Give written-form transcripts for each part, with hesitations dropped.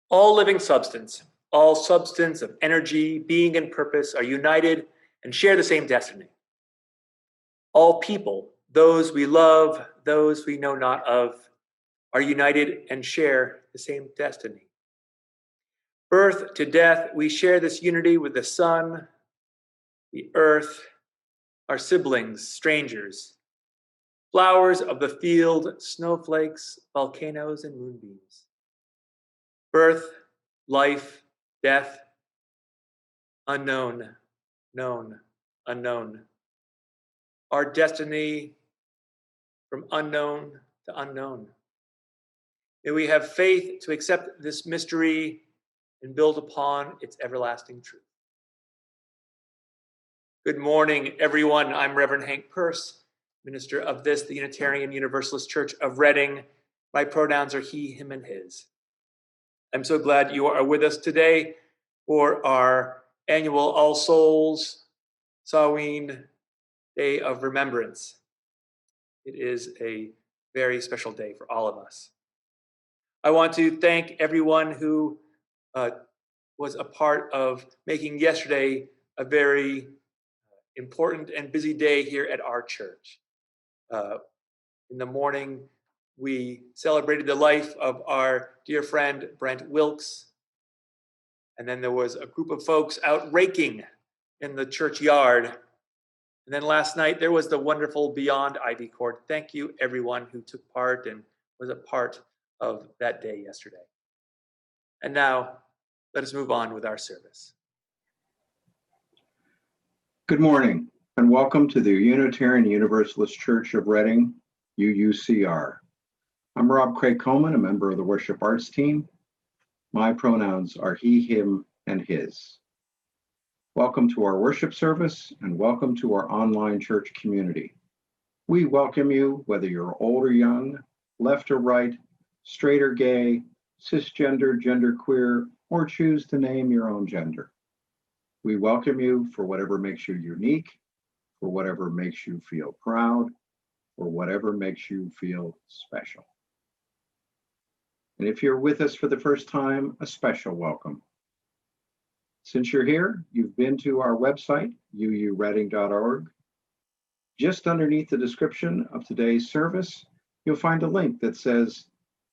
All living substance, all substance of energy, being, and purpose are united and share the same destiny. All people, those we love, those we know not of, are united and share the same destiny. Birth to death, we share this unity with the sun, the earth, our siblings, strangers, flowers of the field, snowflakes, volcanoes, and moonbeams. Birth, life, death, unknown, known, unknown. Our destiny from unknown to unknown. May we have faith to accept this mystery and build upon its everlasting truth. Good morning, everyone. I'm Reverend Hank Peirce, minister of the Unitarian Universalist Church of Reading. My pronouns are he, him, and his. I'm so glad you are with us today for our annual All Souls Samhain Day of Remembrance. It is a very special day for all of us. I want to thank everyone who was a part of making yesterday a very important and busy day here at our church. In the morning, we celebrated the life of our dear friend, Brent Wilkes. And then there was a group of folks out raking in the churchyard. And then last night, there was the wonderful Beyond Ivy Court. Thank you, everyone who took part and was a part of that day yesterday. And now, let us move on with our service. Good morning, and welcome to the Unitarian Universalist Church of Reading, UUCR. I'm Rob Craig Coleman, a member of the worship arts team. My pronouns are he, him, and his. Welcome to our worship service, and welcome to our online church community. We welcome you whether you're old or young, left or right, straight or gay, cisgender, genderqueer, or choose to name your own gender. We welcome you for whatever makes you unique, for whatever makes you feel proud, or whatever makes you feel special. And if you're with us for the first time, a special welcome. Since you're here, you've been to our website, uureading.org. Just underneath the description of today's service, you'll find a link that says,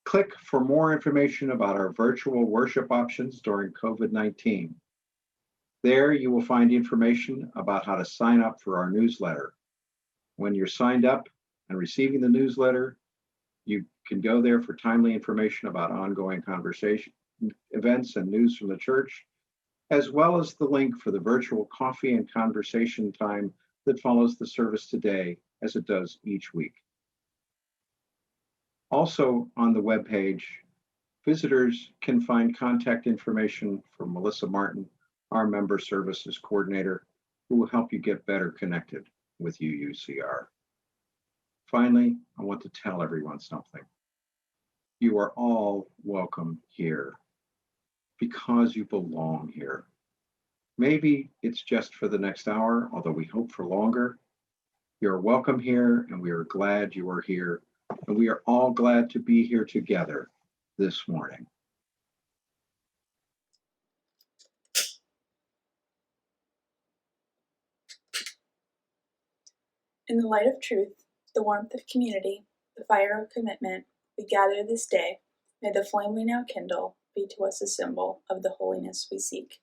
click for more information about our virtual worship options during COVID-19. There you will find information about how to sign up for our newsletter. When you're signed up and receiving the newsletter, you can go there for timely information about ongoing conversation, events, and news from the church, as well as the link for the virtual coffee and conversation time that follows the service today, as it does each week. Also on the webpage, visitors can find contact information for Melissa Martin, our member services coordinator, who will help you get better connected with UUCR. Finally, I want to tell everyone something. You are all welcome here because you belong here. Maybe it's just for the next hour, although we hope for longer. You're welcome here, and we are glad you are here, and we are all glad to be here together this morning. In the light of truth, the warmth of community, the fire of commitment, we gather this day. May the flame we now kindle be to us a symbol of the holiness we seek.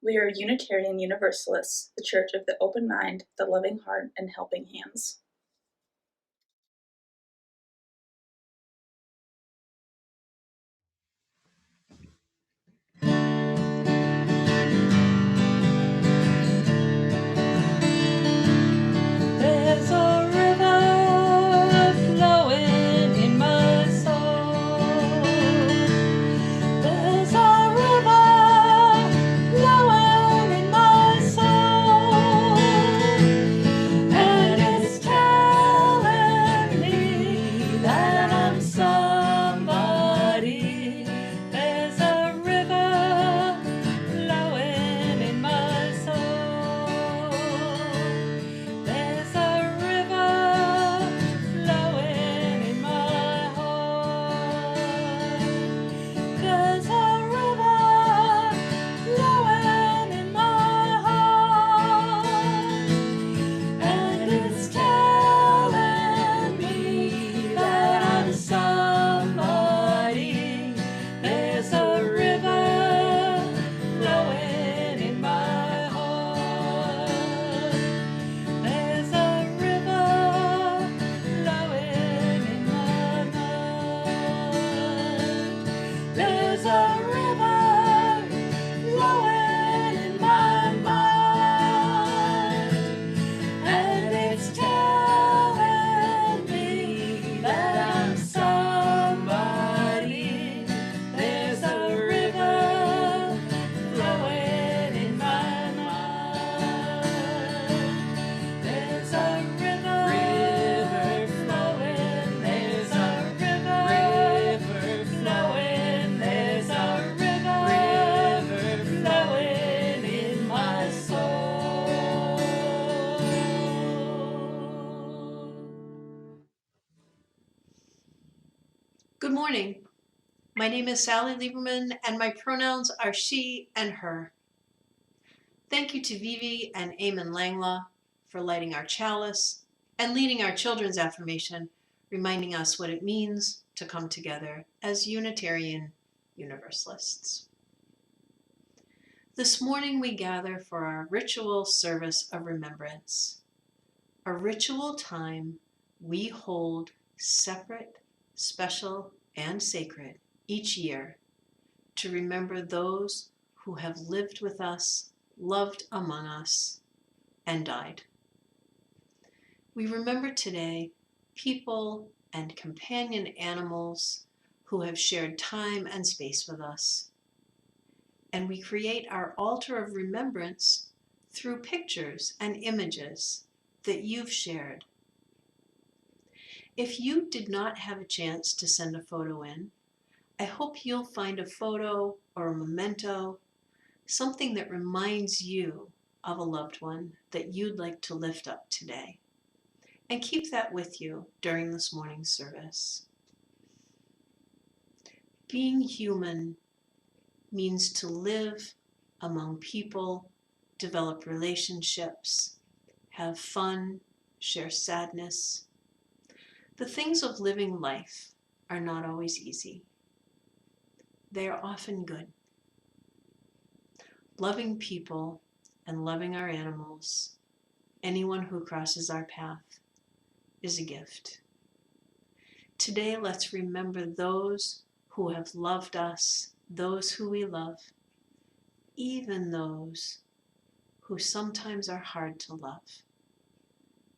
We are Unitarian Universalists, the church of the open mind, the loving heart, and helping hands. There's a river flowing in my soul. There's a river flowing in my soul, and it's telling morning. My name is Sally Lieberman, and my pronouns are she and her. Thank you to Vivi and Eamon Langla for lighting our chalice and leading our children's affirmation, reminding us what it means to come together as Unitarian Universalists. This morning we gather for our ritual service of remembrance, a ritual time we hold separate, special, and sacred each year to remember those who have lived with us, loved among us, and died. We remember today people and companion animals who have shared time and space with us. And we create our altar of remembrance through pictures and images that you've shared. If you did not have a chance to send a photo in, I hope you'll find a photo or a memento, something that reminds you of a loved one that you'd like to lift up today. And keep that with you during this morning's service. Being human means to live among people, develop relationships, have fun, share sadness. The things of living life are not always easy. They are often good. Loving people and loving our animals, anyone who crosses our path, is a gift. Today, let's remember those who have loved us, those who we love, even those who sometimes are hard to love.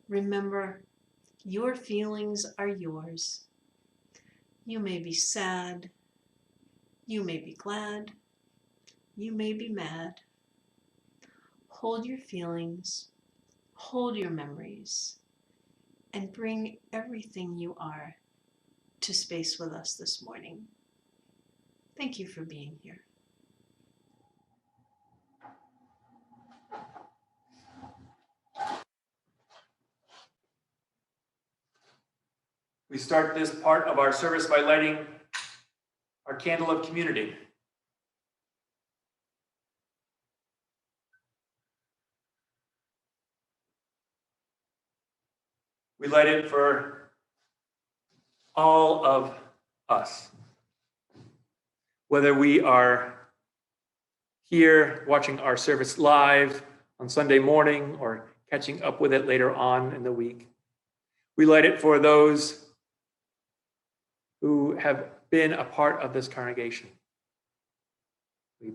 Remember, your feelings are yours. You may be sad, you may be glad, you may be mad. Hold your feelings, hold your memories, and bring everything you are to space with us this morning. Thank you for being here. We start this part of our service by lighting our candle of community. We light it for all of us. Whether we are here watching our service live on Sunday morning or catching up with it later on in the week, we light it for those who have been a part of this congregation. We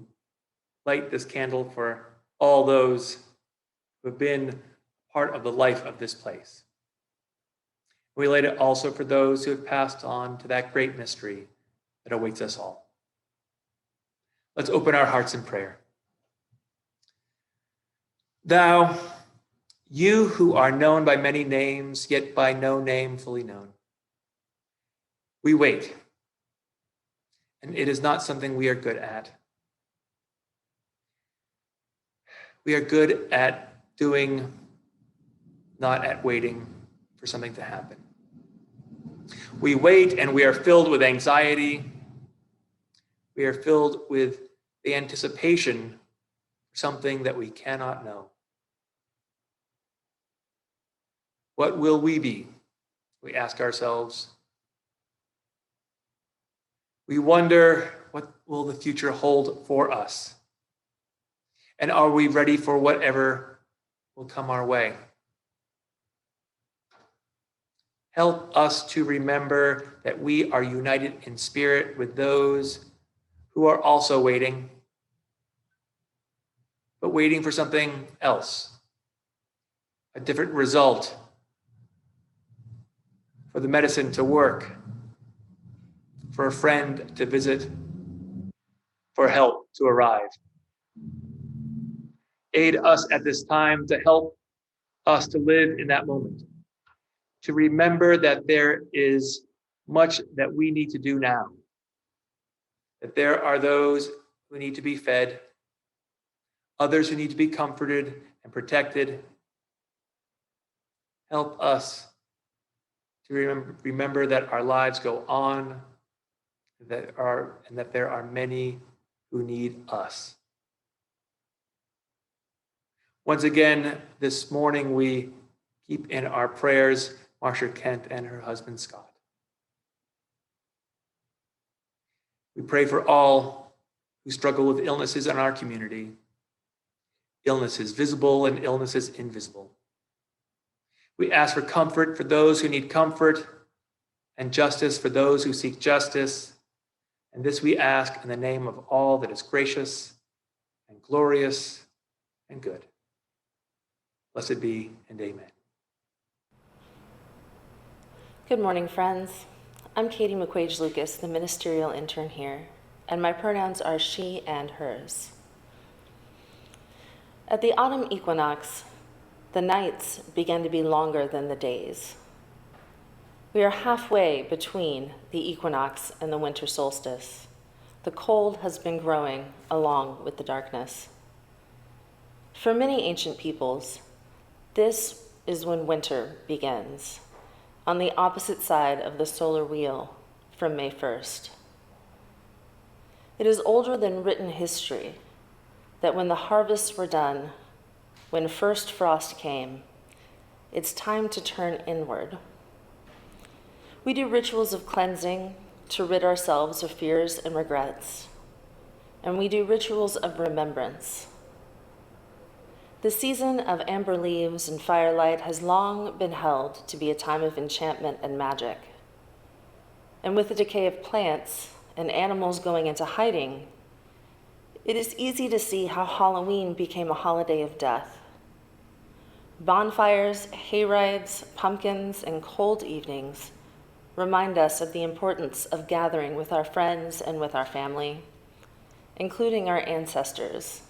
light this candle for all those who have been part of the life of this place. We light it also for those who have passed on to that great mystery that awaits us all. Let's open our hearts in prayer. Thou, you who are known by many names, yet by no name fully known, we wait, and it is not something we are good at. We are good at doing, not at waiting for something to happen. We wait and we are filled with anxiety. We are filled with the anticipation for something that we cannot know. What will we be? We ask ourselves. We wonder, what will the future hold for us? And are we ready for whatever will come our way? Help us to remember that we are united in spirit with those who are also waiting, but waiting for something else, a different result, for the medicine to work, for a friend to visit, for help to arrive. Aid us at this time to help us to live in that moment, to remember that there is much that we need to do now, that there are those who need to be fed, others who need to be comforted and protected. Help us to remember that our lives go on and that there are many who need us. Once again, this morning we keep in our prayers Marsha Kent and her husband Scott. We pray for all who struggle with illnesses in our community, illnesses visible and illnesses invisible. We ask for comfort for those who need comfort and justice for those who seek justice. And this we ask in the name of all that is gracious and glorious and good. Blessed be and amen. Good morning, friends. I'm Katie McQuage-Lucas, the ministerial intern here, and my pronouns are she and hers. At the autumn equinox, the nights began to be longer than the days. We are halfway between the equinox and the winter solstice. The cold has been growing along with the darkness. For many ancient peoples, this is when winter begins, on the opposite side of the solar wheel from May 1st. It is older than written history that when the harvests were done, when first frost came, it's time to turn inward. We do rituals of cleansing to rid ourselves of fears and regrets, and we do rituals of remembrance. The season of amber leaves and firelight has long been held to be a time of enchantment and magic. And with the decay of plants and animals going into hiding, it is easy to see how Halloween became a holiday of death. Bonfires, hayrides, pumpkins, and cold evenings remind us of the importance of gathering with our friends and with our family, including our ancestors,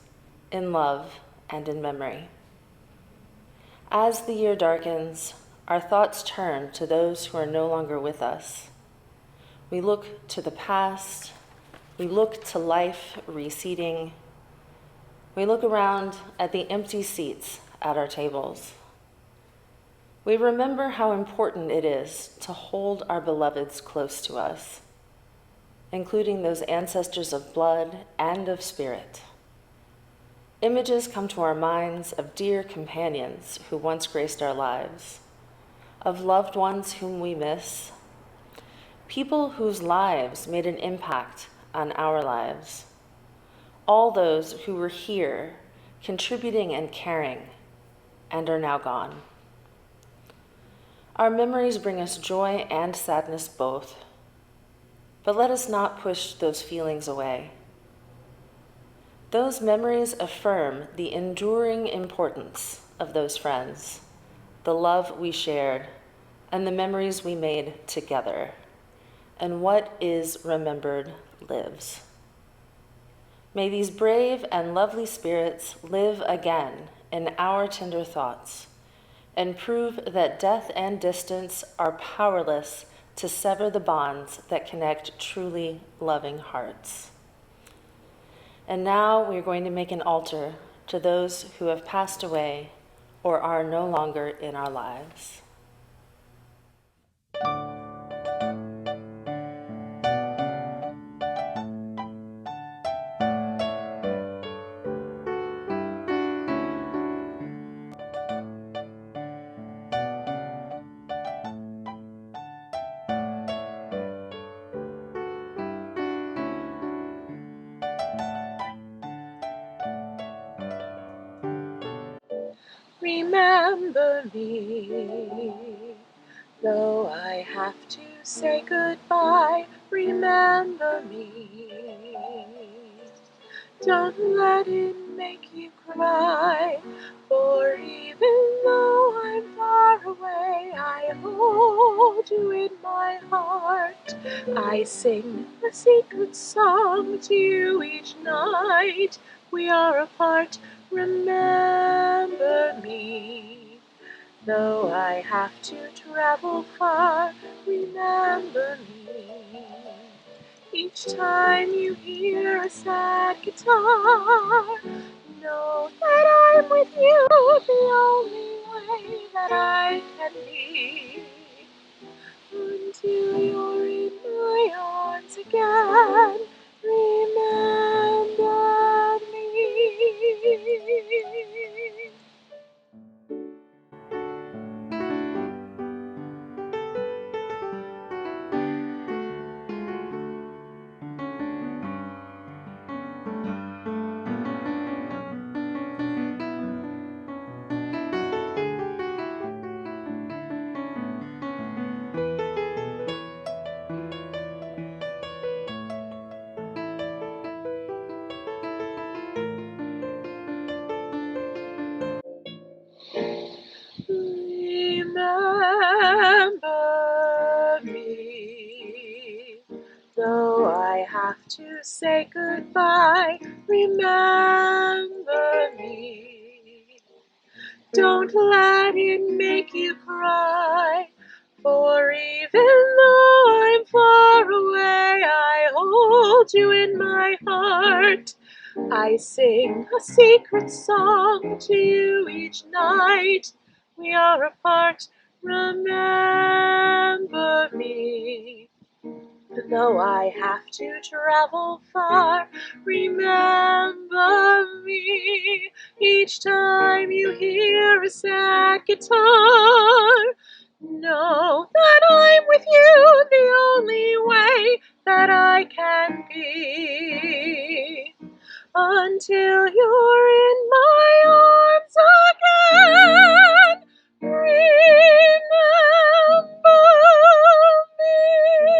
in love and in memory. As the year darkens, our thoughts turn to those who are no longer with us. We look to the past, we look to life receding, we look around at the empty seats at our tables. We remember how important it is to hold our beloveds close to us, including those ancestors of blood and of spirit. Images come to our minds of dear companions who once graced our lives, of loved ones whom we miss, people whose lives made an impact on our lives, all those who were here contributing and caring and are now gone. Our memories bring us joy and sadness both, but let us not push those feelings away. Those memories affirm the enduring importance of those friends, the love we shared, and the memories we made together. And what is remembered lives. May these brave and lovely spirits live again in our tender thoughts and prove that death and distance are powerless to sever the bonds that connect truly loving hearts. And now we're going to make an altar to those who have passed away or are no longer in our lives. Remember me, though I have to say goodbye. Remember me, don't let it make you cry, for even though I'm far away, I hold you in my heart. I sing a secret song to you each night. We are apart. Remember me, though I have to travel far. Remember me, each time you hear a sad guitar, know that I'm with you the only way that I can be. until you're in my arms again. Remember me. Remember me, though I have to say goodbye. Remember me, don't let it make you cry. For even though I'm far away, I hold you in my heart. I sing a secret song to you each night. We are apart, remember me. Though I have to travel far, remember me. Each time you hear a sad guitar, know that I'm with you the only way that I can be. Until you're in my arms again, remember me.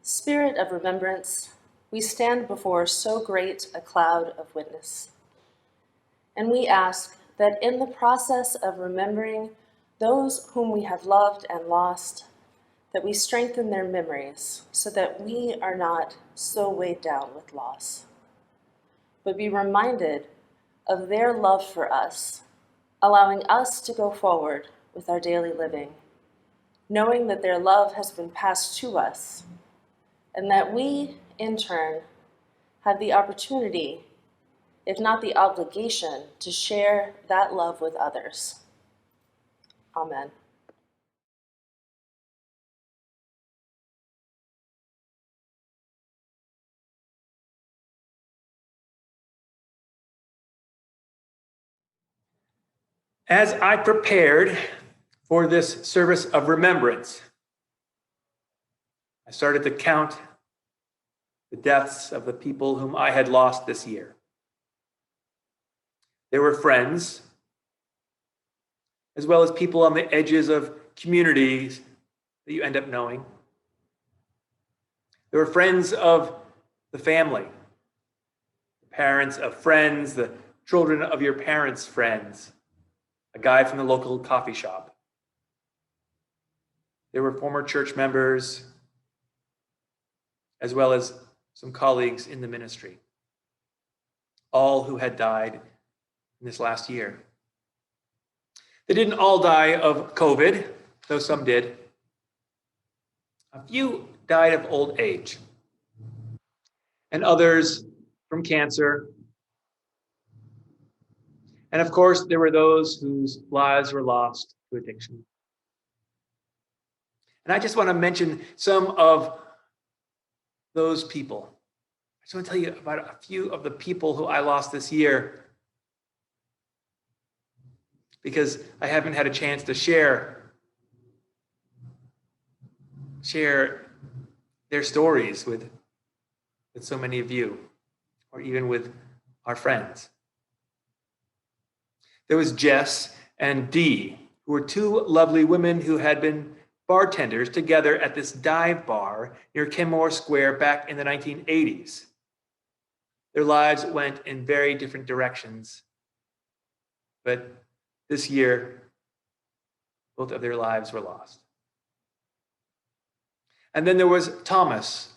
Spirit of remembrance, we stand before so great a cloud of witness. And we ask that in the process of remembering those whom we have loved and lost, that we strengthen their memories so that we are not so weighed down with loss, but be reminded of their love for us, allowing us to go forward with our daily living, knowing that their love has been passed to us, and that we, in turn, have the opportunity, if not the obligation, to share that love with others. Amen. As I prepared for this service of remembrance, I started to count the deaths of the people whom I had lost this year. There were friends, as well as people on the edges of communities that you end up knowing. There were friends of the family, the parents of friends, the children of your parents' friends, a guy from the local coffee shop. There were former church members, as well as some colleagues in the ministry, all who had died in this last year. They didn't all die of COVID, though some did. A few died of old age, and others from cancer. And of course, there were those whose lives were lost to addiction. And I just want to mention some of those people. I just want to tell you about a few of the people who I lost this year, because I haven't had a chance to share their stories with so many of you, or even with our friends. There was Jess and Dee, who were two lovely women who had been bartenders together at this dive bar near Kenmore Square back in the 1980s. Their lives went in very different directions, but this year, both of their lives were lost. And then there was Thomas,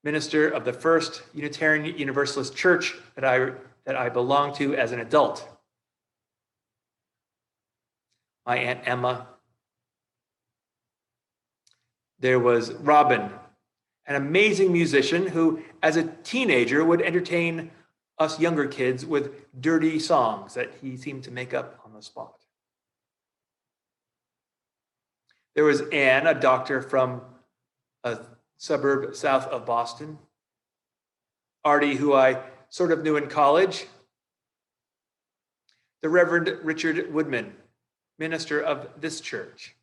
minister of the first Unitarian Universalist church that I belonged to as an adult. My Aunt Emma. There was Robin, an amazing musician who, as a teenager, would entertain us younger kids with dirty songs that he seemed to make up on the spot. There was Anne, a doctor from a suburb south of Boston. Artie, who I sort of knew in college. The Reverend Richard Woodman, minister of this church,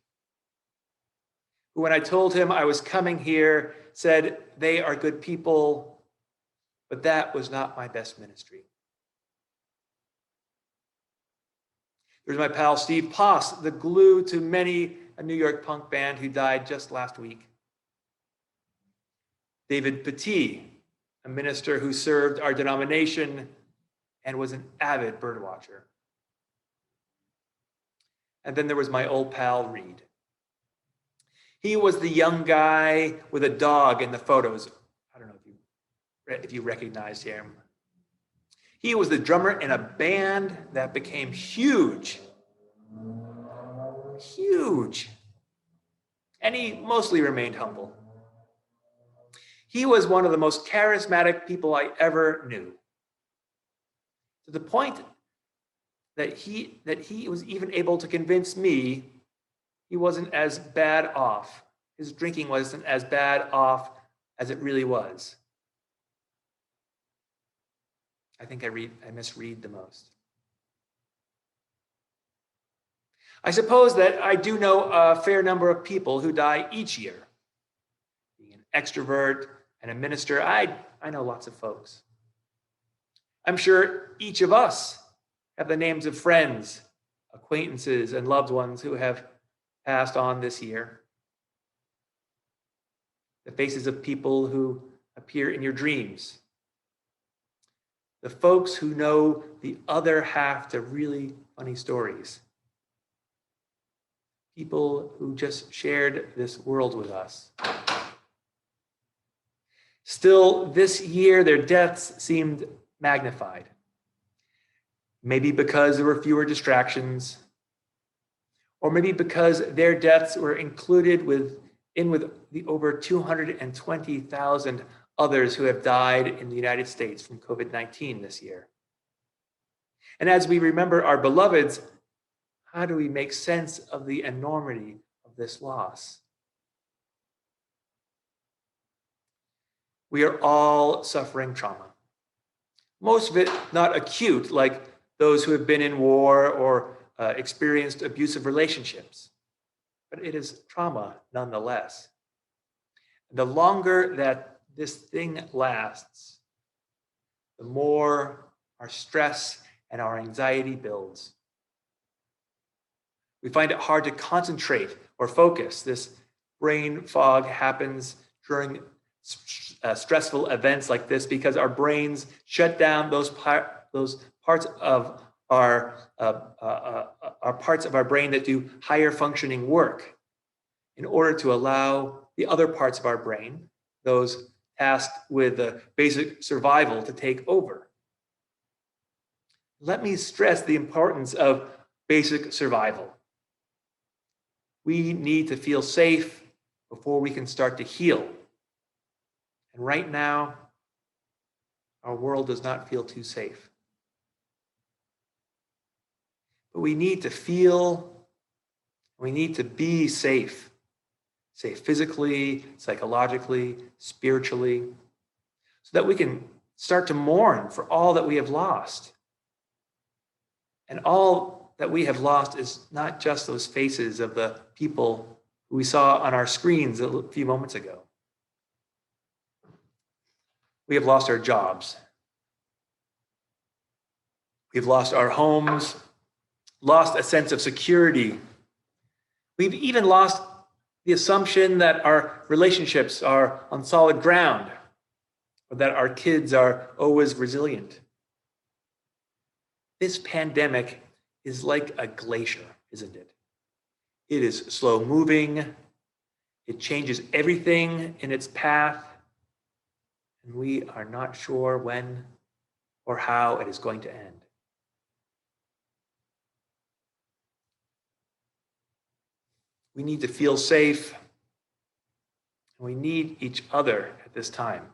who, when I told him I was coming here, said, "They are good people, but that was not my best ministry." There's my pal Steve Poss, the glue to many a New York punk band, who died just last week. David Petit, a minister who served our denomination and was an avid birdwatcher. And then there was my old pal Reed. He was the young guy with a dog in the photos. I don't know if you recognized him. He was the drummer in a band that became huge. Huge. And he mostly remained humble. He was one of the most charismatic people I ever knew, to the point that he was even able to convince me he wasn't as bad off. His drinking wasn't as bad off as it really was. I think I misread the most. I suppose that I do know a fair number of people who die each year. Being an extrovert and a minister, I know lots of folks. I'm sure each of us have the names of friends, acquaintances, and loved ones who have passed on this year. The faces of people who appear in your dreams. The folks who know the other half to really funny stories. People who just shared this world with us. Still, this year, their deaths seemed magnified. Maybe because there were fewer distractions, or maybe because their deaths were included with the over 220,000 others who have died in the United States from COVID-19 this year. And as we remember our beloveds, how do we make sense of the enormity of this loss? We are all suffering trauma. Most of it not acute, like those who have been in war or experienced abusive relationships. But it is trauma nonetheless. The longer that this thing lasts, the more our stress and our anxiety builds. We find it hard to concentrate or focus. This brain fog happens during stressful events like this because our brains shut down those parts of our parts of our brain that do higher functioning work in order to allow the other parts of our brain, those tasked with the basic survival, to take over. Let me stress the importance of basic survival. We need to feel safe before we can start to heal. And right now, our world does not feel too safe. But we need to feel, we need to be safe. Safe physically, psychologically, spiritually, so that we can start to mourn for all that we have lost. And all that we have lost is not just those faces of the people who we saw on our screens a few moments ago. We have lost our jobs. We've lost our homes, lost a sense of security. We've even lost the assumption that our relationships are on solid ground, or that our kids are always resilient. This pandemic is like a glacier, isn't it? It is slow moving. It changes everything in its path. And we are not sure when or how it is going to end. We need to feel safe. And we need each other at this time.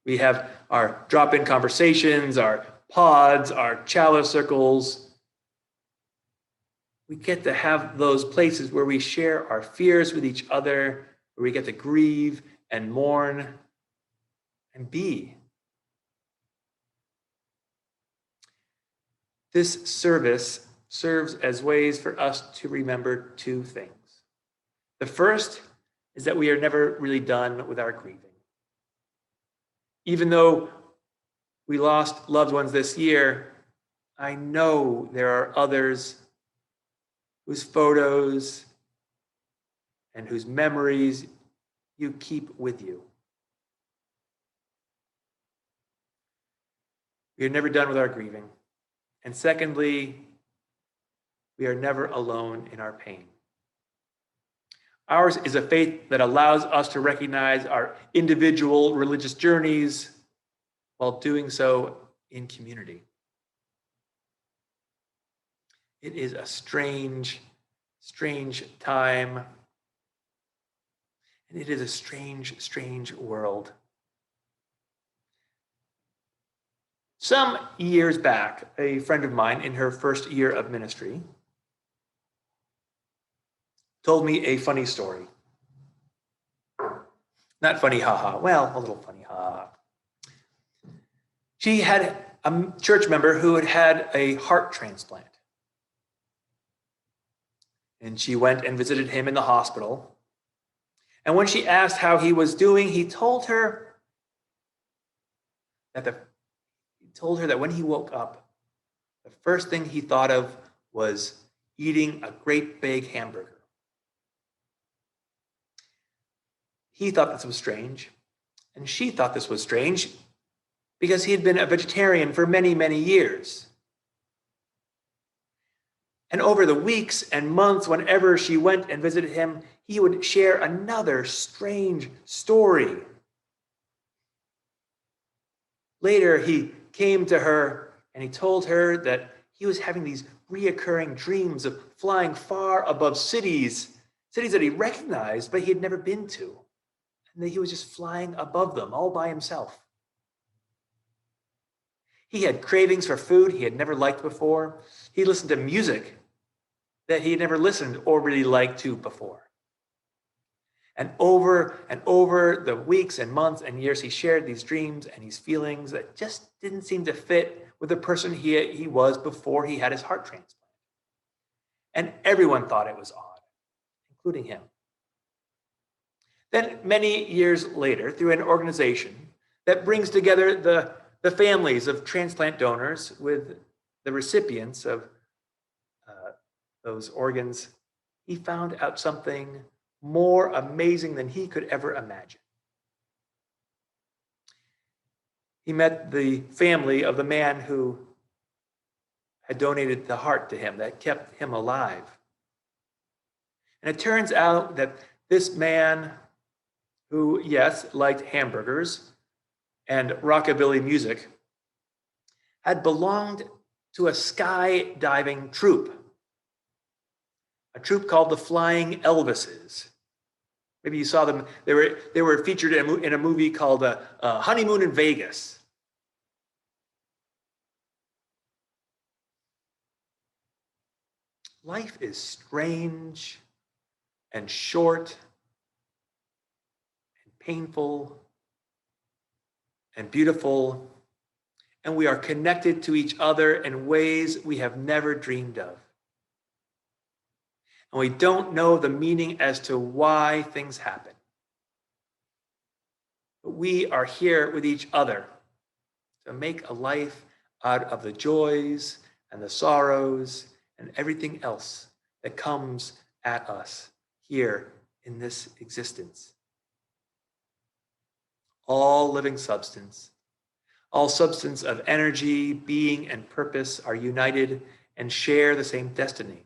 We have our drop-in conversations, our pods, our chalice circles. We get to have those places where we share our fears with each other, where we get to grieve and mourn and be. This service serves as ways for us to remember two things. The first is that we are never really done with our grieving. Even though we lost loved ones this year, I know there are others whose photos and whose memories you keep with you. We are never done with our grieving. And secondly, we are never alone in our pain. Ours is a faith that allows us to recognize our individual religious journeys while doing so in community. It is a strange, strange time. And it is a strange, strange world. Some years back, a friend of mine in her first year of ministry told me a funny story. Not funny, haha. Well, a little funny, haha. She had a church member who had had a heart transplant. And she went and visited him in the hospital. And when she asked how he was doing, he told her that when he woke up, the first thing he thought of was eating a great big hamburger. He thought this was strange, and she thought this was strange because he had been a vegetarian for many, many years. And over the weeks and months, whenever she went and visited him, he would share another strange story. Later, he came to her and he told her that he was having these reoccurring dreams of flying far above cities that he recognized, but he had never been to. And that he was just flying above them all by himself. He had cravings for food he had never liked before. He listened to music that he had never listened or really liked to before. And over the weeks and months and years, he shared these dreams and these feelings that just didn't seem to fit with the person he was before he had his heart transplant. And everyone thought it was odd, including him. Then many years later, through an organization that brings together the families of transplant donors with the recipients of those organs, he found out something more amazing than he could ever imagine. He met the family of the man who had donated the heart to him that kept him alive. And it turns out that this man, who, yes, liked hamburgers and rockabilly music, had belonged to a skydiving troupe, a troupe called the Flying Elvises. Maybe you saw them. They were featured in a movie called Honeymoon in Vegas. Life is strange and short and painful and beautiful, and we are connected to each other in ways we have never dreamed of. And we don't know the meaning as to why things happen. But we are here with each other to make a life out of the joys and the sorrows and everything else that comes at us here in this existence. All living substance, all substance of energy, being, and purpose are united and share the same destiny.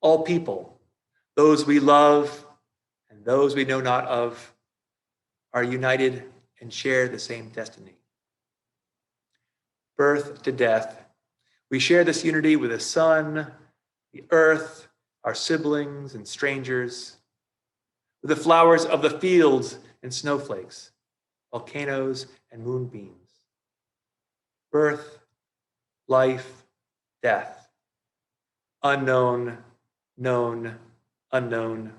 All people, those we love and those we know not of, are united and share the same destiny. Birth to death, we share this unity with the sun, the earth, our siblings and strangers, with the flowers of the fields and snowflakes, volcanoes and moonbeams. Birth, life, death, unknown, known, unknown.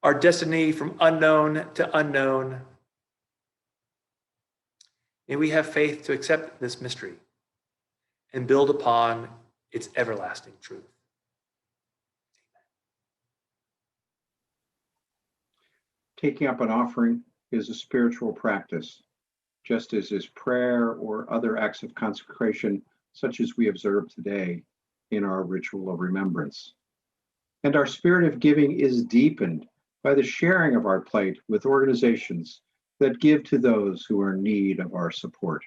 Our destiny from unknown to unknown. May we have faith to accept this mystery and build upon its everlasting truth. Taking up an offering is a spiritual practice, just as is prayer or other acts of consecration, such as we observe today in our ritual of remembrance. And our spirit of giving is deepened by the sharing of our plate with organizations that give to those who are in need of our support.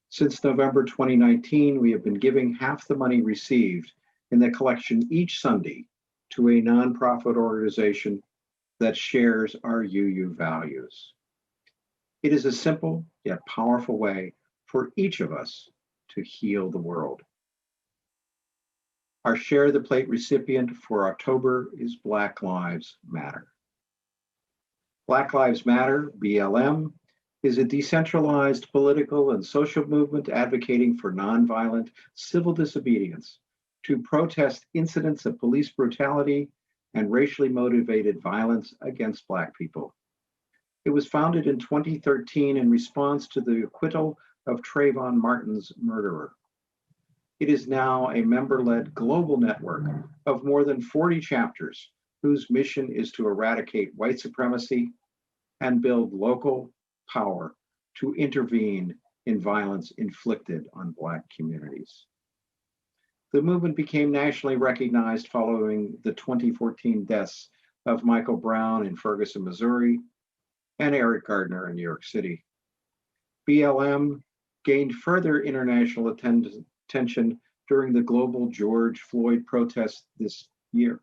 Since November 2019, we have been giving half the money received in the collection each Sunday to a nonprofit organization that shares our UU values. It is a simple yet powerful way for each of us to heal the world. Our Share the Plate recipient for October is Black Lives Matter. Black Lives Matter, BLM, is a decentralized political and social movement advocating for nonviolent civil disobedience to protest incidents of police brutality and racially motivated violence against Black people. It was founded in 2013 in response to the acquittal of Trayvon Martin's murderer. It is now a member-led global network of more than 40 chapters whose mission is to eradicate white supremacy and build local power to intervene in violence inflicted on Black communities. The movement became nationally recognized following the 2014 deaths of Michael Brown in Ferguson, Missouri, and Eric Gardner in New York City. BLM gained further international attention during the global George Floyd protests this year,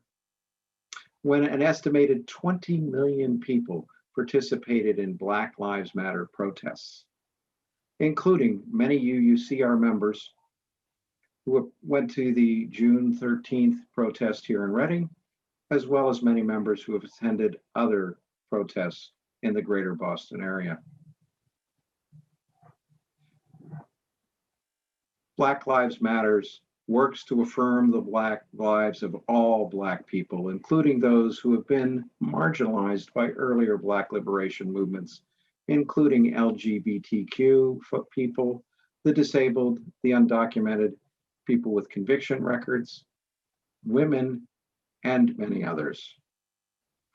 when an estimated 20 million people participated in Black Lives Matter protests, including many UUCR members who went to the June 13th protest here in Reading, as well as many members who have attended other protests in the greater Boston area. Black Lives Matters works to affirm the Black lives of all Black people, including those who have been marginalized by earlier Black liberation movements, including LGBTQ people, the disabled, the undocumented, people with conviction records, women, and many others.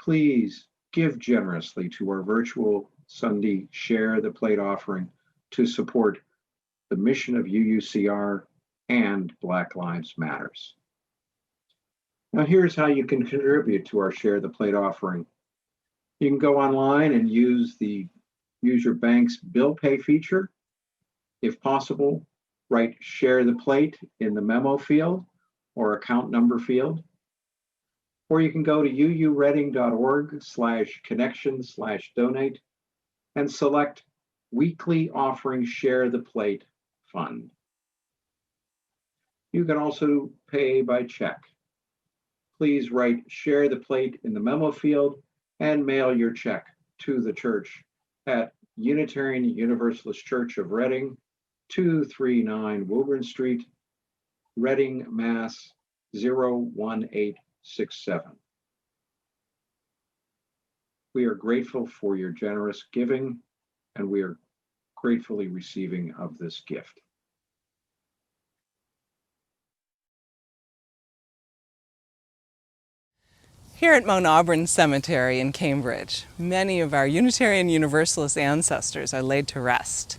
Please give generously to our virtual Sunday Share the Plate offering to support the mission of UUCR and Black Lives Matters. Now here's how you can contribute to our Share the Plate offering. You can go online and use your bank's bill pay feature. If possible, write Share the Plate in the memo field or account number field. Or you can go to uureading.org/connection/donate and select Weekly Offering Share the Plate Fund. You can also pay by check. Please write Share the Plate in the memo field and mail your check to the church at Unitarian Universalist Church of Reading, 239 Woburn Street, Reading, Mass. 01867. We are grateful for your generous giving, and we are gratefully receiving of this gift. Here at Mount Auburn Cemetery in Cambridge, many of our Unitarian Universalist ancestors are laid to rest.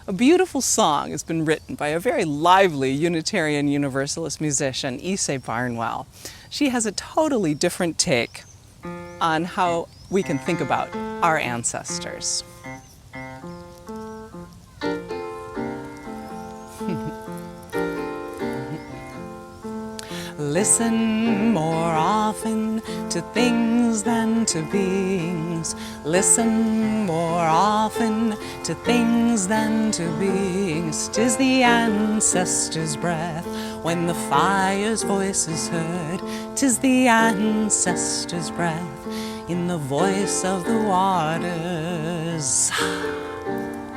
A beautiful song has been written by a very lively Unitarian Universalist musician, Issei Barnwell. She has a totally different take on how we can think about our ancestors. Listen more often to things than to beings. Listen more often to things than to beings. 'Tis the ancestors' breath when the fire's voice is heard. 'Tis the ancestors' breath in the voice of the waters.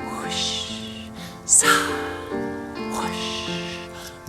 Whoosh, sigh.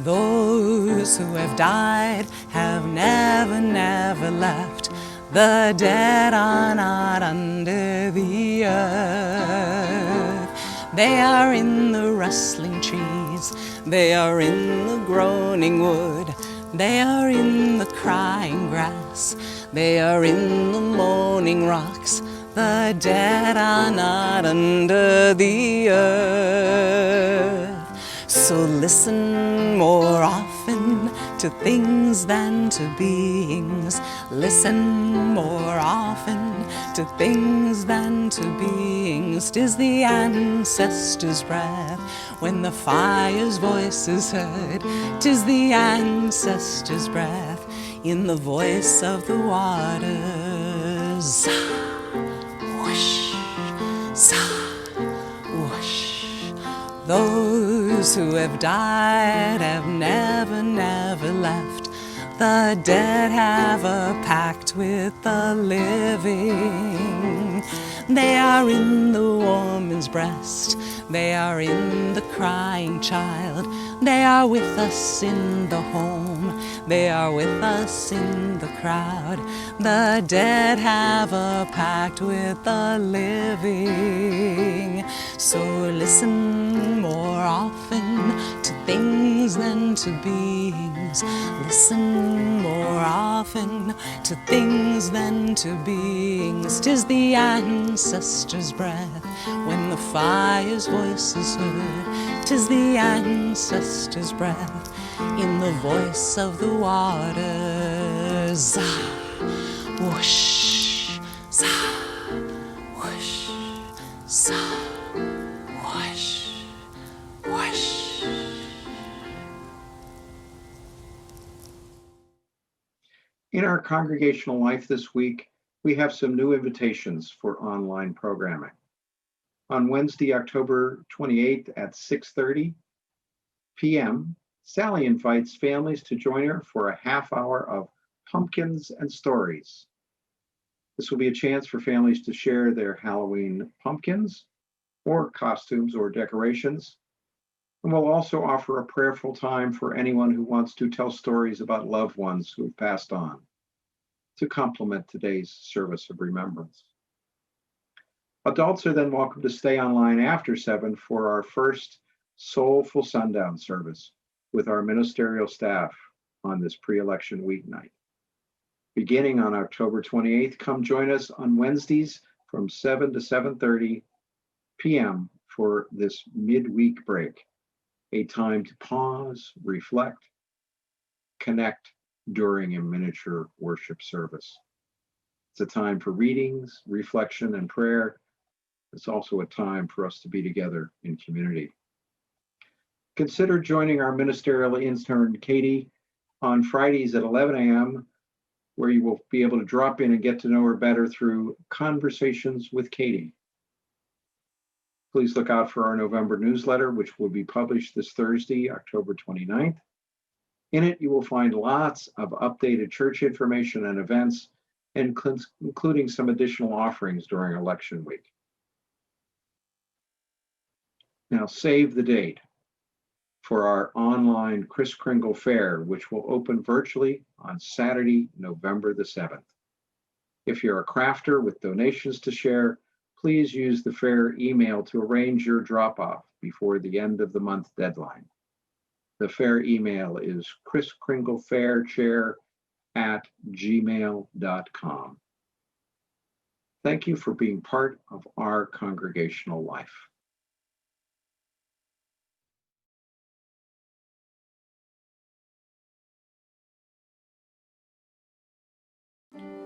Those who have died have never, never left. The dead are not under the earth. They are in the rustling trees. They are in the groaning wood. They are in the crying grass. They are in the moaning rocks. The dead are not under the earth. So listen more often to things than to beings. Listen more often to things than to beings. 'Tis the ancestors' breath when the fire's voice is heard. 'Tis the ancestors' breath in the voice of the waters. Whoosh, sigh, whoosh. Those who have died have never, never left. The dead have a pact with the living. They are in the woman's breast. They are in the crying child. They are with us in the home. They are with us in the crowd. The dead have a pact with the living. So listen more often to things than to beings. Listen more often to things than to beings. 'Tis the ancestors' breath when the fire's voice is heard. 'Tis the ancestors' breath in the voice of the waters. Whoosh, sigh, whoosh, sigh, whoosh, whoosh. In our congregational life this week, we have some new invitations for online programming. On Wednesday, October 28th at 6:30 p.m., Sally invites families to join her for a half hour of pumpkins and stories. This will be a chance for families to share their Halloween pumpkins or costumes or decorations. And we'll also offer a prayerful time for anyone who wants to tell stories about loved ones who have passed on to complement today's service of remembrance. Adults are then welcome to stay online after 7 for our first soulful sundown service with our ministerial staff on this pre-election weeknight. Beginning on October 28th, come join us on Wednesdays from 7 to 7:30 p.m. for this midweek break, a time to pause, reflect, connect during a miniature worship service. It's a time for readings, reflection, and prayer. It's also a time for us to be together in community. Consider joining our ministerial intern, Katie, on Fridays at 11 a.m., where you will be able to drop in and get to know her better through Conversations with Katie. Please look out for our November newsletter, which will be published this Thursday, October 29th. In it, you will find lots of updated church information and events, including some additional offerings during election week. Now, save the date for our online Kris Kringle Fair, which will open virtually on Saturday, November the 7th. If you're a crafter with donations to share, please use the fair email to arrange your drop-off before the end of the month deadline. The fair email is kriskringlefairchair@gmail.com. Thank you for being part of our congregational life.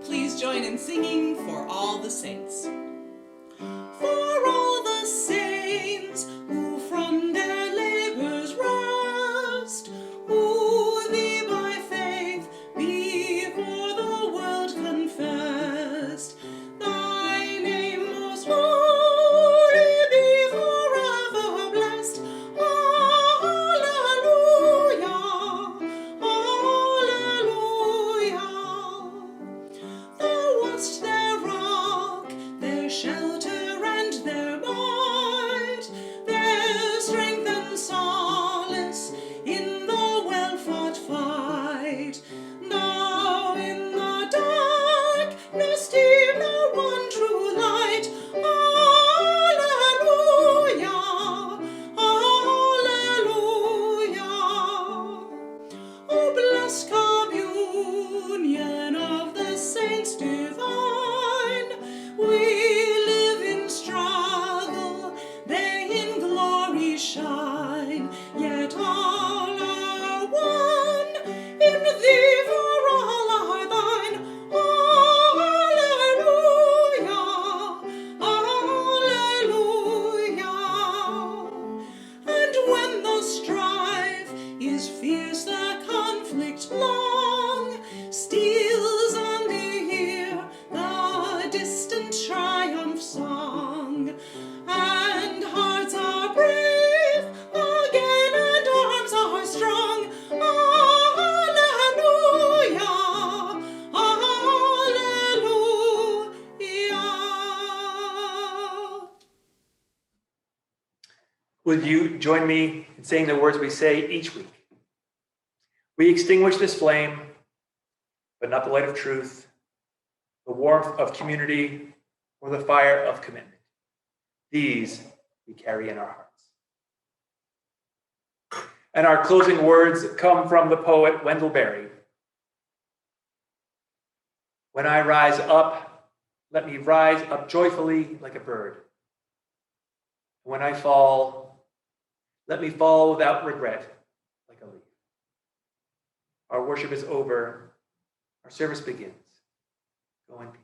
Please join in singing For All the Saints. For all the saints who from their labors rest, who thee by faith before the world confessed, thy name most holy be forever blessed. Hallelujah, hallelujah. Thou wast their rock, their shelter and their might, their strength and solace in the well-fought fight. Now in the darkness deep thou one true light. Hallelujah, hallelujah. O blessed communion of the saints divine, we live in struggle, they in glory shine, yet all are one, in thee for all are thine. Hallelujah, hallelujah. And when the strife is fierce, the conflict long, steals on the ear the distant triumph song, and hearts are brave again and arms are strong. Hallelujah, hallelujah. Would you join me in saying the words we say each week? We extinguish this flame, but not the light of truth, the warmth of community, or the fire of commitment. These we carry in our hearts. And our closing words come from the poet Wendell Berry. When I rise up, let me rise up joyfully like a bird. When I fall, let me fall without regret like a leaf. Our worship is over. Our service begins. Go in peace.